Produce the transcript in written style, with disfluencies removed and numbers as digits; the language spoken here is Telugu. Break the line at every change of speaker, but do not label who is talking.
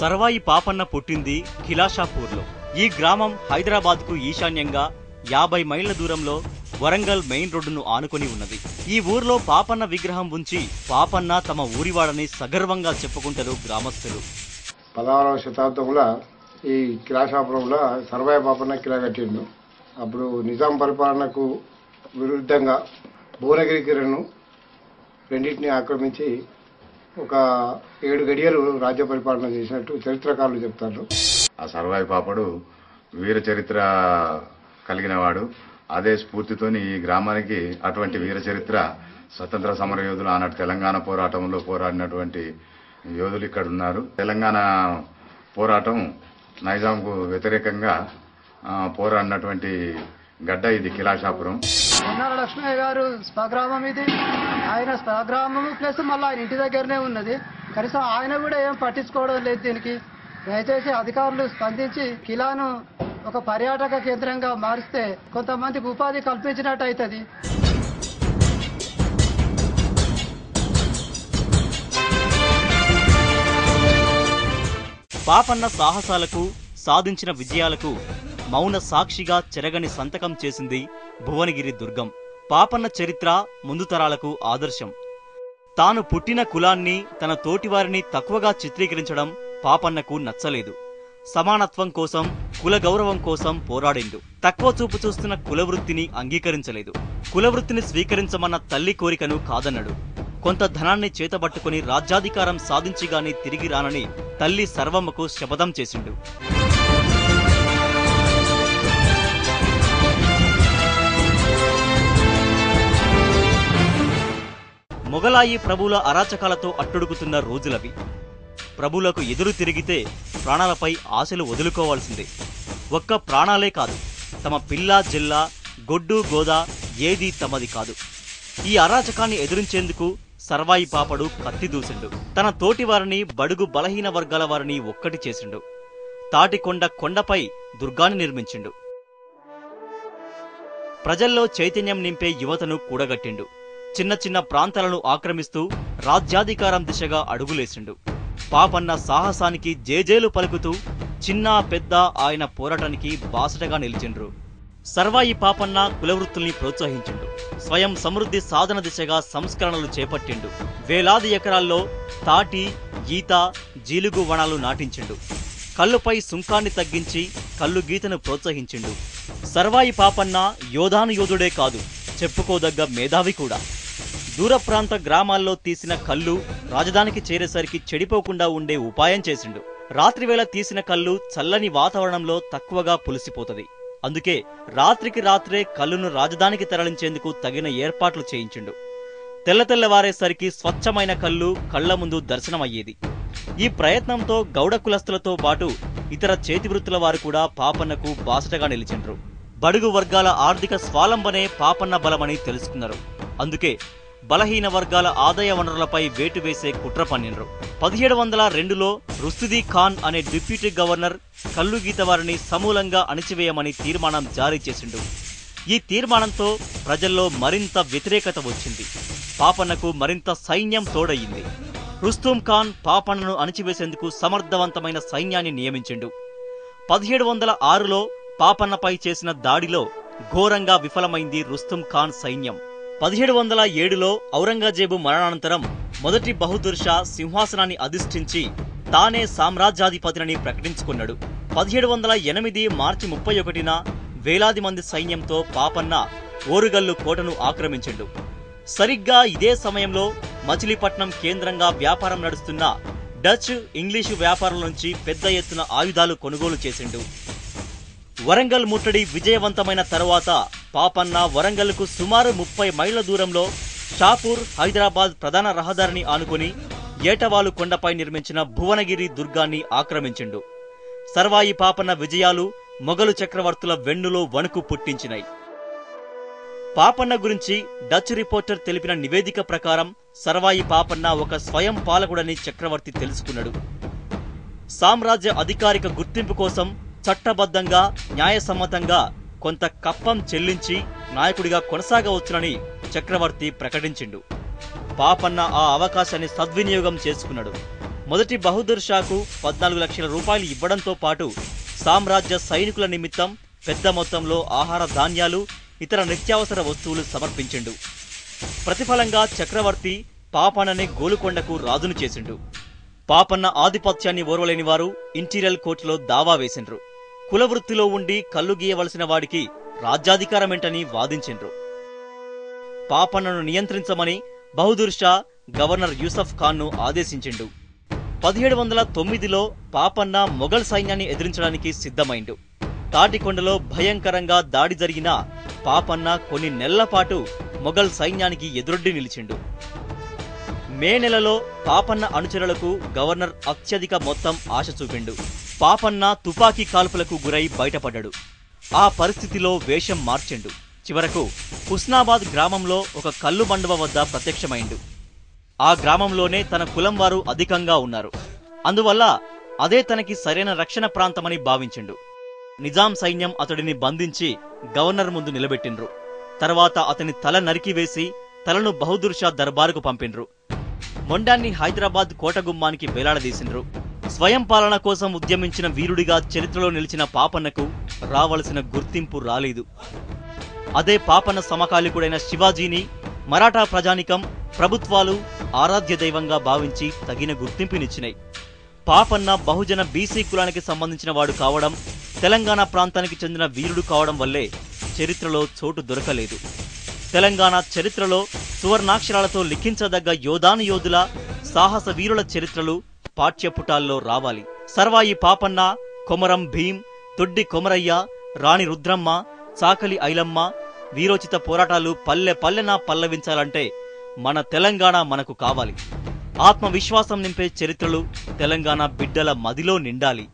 సర్వాయి పాపన్న పుట్టింది ఖిలాషాపూర్లో. ఈ గ్రామం హైదరాబాద్కు ఈశాన్యంగా 50 మైళ్ల దూరంలో వరంగల్ మెయిన్ రోడ్డును ఆనుకొని ఉన్నది. ఈ ఊర్లో పాపన్న విగ్రహం ఉంచి పాపన్న తమ ఊరివాడని సగర్వంగా చెప్పుకుంటారు గ్రామస్తులు.
16వ శతాబ్దంలో ఈ ఖిలాషాపురంలో సర్వాయి పాపన్న కిలా కట్టిండు. అప్పుడు నిజాం పరిపాలనకు విరుద్ధంగా భువనగిరికిరణ్ రెండింటిని ఆక్రమించి ఒక 7 గడియలు రాజ్య పరిపాలన చేసినట్టు చరిత్రకారులు చెప్తారు.
ఆ సర్వాయి పాపడు వీర చరిత్ర కలిగిన వాడు. అదే స్ఫూర్తితోని ఈ గ్రామానికి అటువంటి వీర చరిత్ర స్వతంత్ర సమర యోధులు ఆనాటి తెలంగాణ పోరాటంలో పోరాడినటువంటి యోధులు ఇక్కడ ఉన్నారు. తెలంగాణ పోరాటం నైజాంకు వ్యతిరేకంగా పోరాడినటువంటి గడ్డ ఇది ఖిలాషాపురం.
పొన్నాల లక్ష్మయ్య గారు స్వగ్రామం ఇది. ఆయన స్వగ్రామము ప్లస్ మళ్ళీ ఆయన ఇంటి దగ్గరనే ఉన్నది. కనీసం ఆయన కూడా ఏం పట్టించుకోవడం లేదు దీనికి. దయచేసి అధికారులు స్పందించి కిలాను ఒక పర్యాటక కేంద్రంగా మారిస్తే కొంతమందికి ఉపాధి కల్పించినట్టు అవుతుంది.
పాపన్న సాహసాలకు, సాధించిన విజయాలకు మౌన సాక్షిగా చెరగని సంతకం చేసింది భువనగిరి దుర్గం. పాపన్న చరిత్ర ముందు తరాలకు ఆదర్శం. తాను పుట్టిన కులాన్ని, తన తోటివారిని తక్కువగా చిత్రీకరించడం పాపన్నకు నచ్చలేదు. సమానత్వం కోసం, కుల గౌరవం కోసం పోరాడిండు. తక్కువ చూపు చూస్తున్న కులవృత్తిని అంగీకరించలేదు. కులవృత్తిని స్వీకరించమన్న తల్లి కోరికను కాదన్నాడు. కొంత ధనాన్ని చేతబట్టుకుని రాజ్యాధికారం సాధించిగాని తిరిగి రానని తల్లి సర్వమ్మకు శపథం చేసిండు. మొగలాయి ప్రభువుల అరాచకాలతో అట్టుడుకుతున్న రోజులవి. ప్రభువులకు ఎదురు తిరిగితే ప్రాణాలపై ఆశలు వదులుకోవాల్సిందే. ఒక్క ప్రాణాలే కాదు, తమ పిల్ల జెల్ల, గొడ్డు గోదా ఏదీ తమది కాదు. ఈ అరాచకాన్ని ఎదురించేందుకు సర్వాయి పాపడు కత్తి దూసిండు. తన తోటివారిని, బడుగు బలహీన వర్గాల వారిని ఒక్కటి చేసిండు. తాటికొండ కొండపై దుర్గాన్ని నిర్మించిండు. ప్రజల్లో చైతన్యం నింపే యువతను కూడగట్టిండు. చిన్న చిన్న ప్రాంతాలను ఆక్రమిస్తూ రాజ్యాధికారం దిశగా అడుగులేసిండు. పాపన్న సాహసానికి జేజేలు పలుకుతూ చిన్న పెద్ద ఆయన పోరాటానికి బాసటగా నిలిచిండ్రు. సర్వాయి పాపన్న కులవృత్తుల్ని ప్రోత్సహించిండు. స్వయం సమృద్ధి సాధన దిశగా సంస్కరణలు చేపట్టిండు. వేలాది ఎకరాల్లో తాటి, ఈత, జీలుగు వనాలు నాటించిండు. కల్లుపై సుంకాన్ని తగ్గించి కల్లు గీతను ప్రోత్సహించిండు. సర్వాయి పాపన్న యోధానుయోధుడే కాదు, చెప్పుకోదగ్గ మేధావి కూడా. దూర ప్రాంత గ్రామాల్లో తీసిన కల్లు రాజధానికి చేరేసరికి చెడిపోకుండా ఉండే ఉపాయం చేసిండు. రాత్రివేళ తీసిన కల్లు చల్లని వాతావరణంలో తక్కువగా పులిసిపోతది. అందుకే రాత్రికి రాత్రే కల్లును రాజధానికి తరలించేందుకు తగిన ఏర్పాట్లు చేయించిండు. తెల్లవారేసరికి స్వచ్ఛమైన కల్లు కళ్ల ముందు దర్శనమయ్యేది. ఈ ప్రయత్నంతో గౌడ కులస్తులతో పాటు ఇతర చేతివృత్తుల వారు కూడా పాపన్నకు బాసటగా నిలిచిండ్రు. బడుగు వర్గాల ఆర్థిక స్వాలంబనే పాపన్న బలమని తెలుసుకున్నారు. అందుకే బలహీన వర్గాల ఆదాయ వనరులపై వేటు వేసే కుట్ర పన్నిండ్రు. 1702లో రుస్తుదీ ఖాన్ అనే డిప్యూటీ గవర్నర్ కల్లు గీత వారిని సమూలంగా అణిచివేయమని తీర్మానం జారీ చేసిండు. ఈ తీర్మానంతో ప్రజల్లో మరింత వ్యతిరేకత వచ్చింది. పాపన్నకు మరింత సైన్యం తోడయింది. రుస్తుం ఖాన్ పాపన్నను అణిచివేసేందుకు సమర్థవంతమైన సైన్యాన్ని నియమించిండు. 1706లో పాపన్నపై చేసిన దాడిలో ఘోరంగా విఫలమైంది రుస్తుం ఖాన్ సైన్యం. 1707లో ఔరంగజేబు మరణానంతరం మొదటి బహదూర్ షా సింహాసనాన్ని అధిష్ఠించి తానే సామ్రాజ్యాధిపతిని ప్రకటించుకున్నాడు. 1708 మార్చి 31న వేలాది మంది సైన్యంతో పాపన్న ఓరుగల్లు కోటను ఆక్రమించిండు. సరిగ్గా ఇదే సమయంలో మచిలీపట్నం కేంద్రంగా వ్యాపారం నడుస్తున్న డచ్, ఇంగ్లీషు వ్యాపారుల నుంచి పెద్ద ఎత్తున ఆయుధాలు కొనుగోలు చేసిండు. వరంగల్ ముట్టడి విజయవంతమైన తరువాత పాపన్న వరంగల్కు సుమారు 30 మైళ్ల దూరంలో షాపూర్, హైదరాబాద్ ప్రధాన రహదారిని ఆనుకుని ఏటవాలు కొండపై నిర్మించిన భువనగిరి దుర్గాన్ని ఆక్రమించిండు. సర్వాయి పాపన్న విజయాలు మొఘలు చక్రవర్తుల వెన్నులో వణుకు పుట్టించినాయి. పాపన్న గురించి డచ్ రిపోర్టర్ తెలిపిన నివేదిక ప్రకారం సర్వాయి పాపన్న ఒక స్వయం పాలకుడని చక్రవర్తి తెలుసుకున్నాడు. సామ్రాజ్య అధికారిక గుర్తింపు కోసం చట్టబద్ధంగా, న్యాయసమ్మతంగా కొంత కప్పం చెల్లించి నాయకుడిగా కొనసాగవచ్చునని చక్రవర్తి ప్రకటించిండు. పాపన్న ఆ అవకాశాన్ని సద్వినియోగం చేసుకున్నాడు. మొదటి బహదూర్ షాకు 14 లక్షల రూపాయలు ఇవ్వడంతో పాటు సామ్రాజ్య సైనికుల నిమిత్తం పెద్ద మొత్తంలో ఆహార ధాన్యాలు ఇతర నిత్యావసర వస్తువులు సమర్పించిండు. ప్రతిఫలంగా చక్రవర్తి పాపన్ననే గోలుకొండకు రాజును చేసిండు. పాపన్న ఆధిపత్యాన్ని ఓర్వలేని వారు ఇంటీరియల్ కోర్టులో దావా వేసిండ్రు. కులవృత్తిలో ఉండి కళ్ళు గీయవలసిన వాడికి రాజ్యాధికారమేంటని వాదించిండ్రు. పాపన్నను నియంత్రించమని బహదూర్ షా గవర్నర్ యూసఫ్ ఖాన్ను ఆదేశించిండు. 1709లో పాపన్న మొఘల్ సైన్యాన్ని ఎదిరించడానికి సిద్ధమైండు. తాటికొండలో భయంకరంగా దాడి జరిగినా పాపన్న కొన్ని నెలలపాటు మొఘల్ సైన్యానికి ఎదురొడ్డి నిలిచిండు. మే నెలలో పాపన్న అనుచరులకు గవర్నర్ అత్యధిక మొత్తం ఆశ చూపిండు. పాపన్న తుపాకీ కాల్పులకు గురై బయటపడ్డాడు. ఆ పరిస్థితిలో వేషం మార్చిండు. చివరకు హుస్నాబాద్ గ్రామంలో ఒక కల్లు మండవ వద్ద ప్రత్యక్షమైండు. ఆ గ్రామంలోనే తన కులం వారు అధికంగా ఉన్నారు. అందువల్ల అదే తనకి సరైన రక్షణ ప్రాంతమని భావించిండు. నిజాం సైన్యం అతడిని బంధించి గవర్నర్ ముందు నిలబెట్టిండ్రు. తర్వాత అతని తల నరికివేసి తలను బహదూర్ షా దర్బారుకు పంపిండ్రు. మొండాన్ని హైదరాబాద్ కోటగుమ్మానికి వేలాడదీసిండ్రు. స్వయం పాలన కోసం ఉద్యమించిన వీరుడిగా చరిత్రలో నిలిచిన పాపన్నకు రావలసిన గుర్తింపు రాలేదు. అదే పాపన్న సమకాలికుడైన శివాజీని మరాఠా ప్రజానికం, ప్రభుత్వాలు ఆరాధ్య దైవంగా భావించి తగిన గుర్తింపునిచ్చినాయి. పాపన్న బహుజన బీసీ కులానికి సంబంధించిన వాడు కావడం, తెలంగాణ ప్రాంతానికి చెందిన వీరుడు కావడం వల్లే చరిత్రలో చోటు దొరకలేదు. తెలంగాణ చరిత్రలో సువర్ణాక్షరాలతో లిఖించదగ్గ యోధానుయోధుల, సాహస వీరుల చరిత్రలు పాఠ్యపుటాల్లో రావాలి. సర్వాయి పాపన్న, కొమరం భీం, తొడ్డి కొమరయ్య, రాణి రుద్రమ్మ, చాకలి ఐలమ్మ వీరోచిత పోరాటాలు పల్లె పల్లెనా పల్లవించాలంటే మన తెలంగాణ మనకు కావాలి. ఆత్మవిశ్వాసం నింపే చరిత్రలు తెలంగాణ బిడ్డల మదిలో నిండాలి.